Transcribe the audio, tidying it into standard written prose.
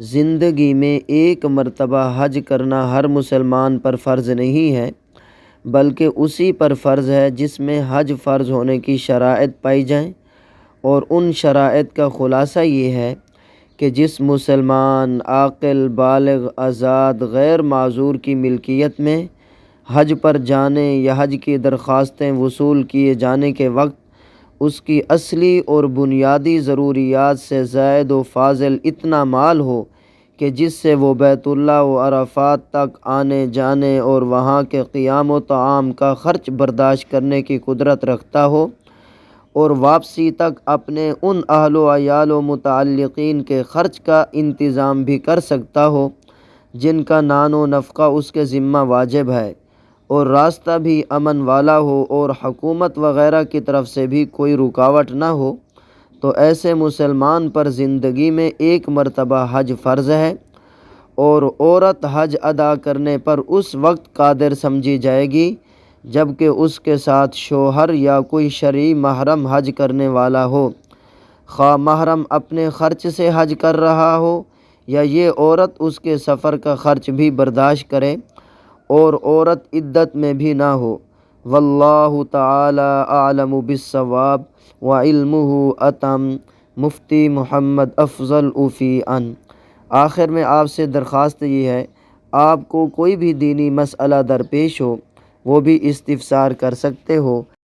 زندگی میں ایک مرتبہ حج کرنا ہر مسلمان پر فرض نہیں ہے، بلکہ اسی پر فرض ہے جس میں حج فرض ہونے کی شرائط پائی جائیں، اور ان شرائط کا خلاصہ یہ ہے کہ جس مسلمان عاقل بالغ آزاد غیر معذور کی ملکیت میں حج پر جانے یا حج کی درخواستیں وصول کیے جانے کے وقت اس کی اصلی اور بنیادی ضروریات سے زائد و فاضل اتنا مال ہو کہ جس سے وہ بیت اللہ و عرفات تک آنے جانے اور وہاں کے قیام و طعام کا خرچ برداشت کرنے کی قدرت رکھتا ہو، اور واپسی تک اپنے ان اہل و عیال و متعلقین کے خرچ کا انتظام بھی کر سکتا ہو جن کا نان و نفقہ اس کے ذمہ واجب ہے، اور راستہ بھی امن والا ہو اور حکومت وغیرہ کی طرف سے بھی کوئی رکاوٹ نہ ہو، تو ایسے مسلمان پر زندگی میں ایک مرتبہ حج فرض ہے، اور عورت حج ادا کرنے پر اس وقت قادر سمجھی جائے گی جبکہ اس کے ساتھ شوہر یا کوئی شرعی محرم حج کرنے والا ہو، خواہ محرم اپنے خرچ سے حج کر رہا ہو یا یہ عورت اس کے سفر کا خرچ بھی برداشت کرے اور عورت عدت میں بھی نہ ہو۔ واللہ تعالی اعلم بالصواب وعلمہ اتم۔ مفتی محمد افضل اوفی ان۔ آخر میں آپ سے درخواست یہ ہے، آپ کو کوئی بھی دینی مسئلہ درپیش ہو وہ بھی استفسار کر سکتے ہو۔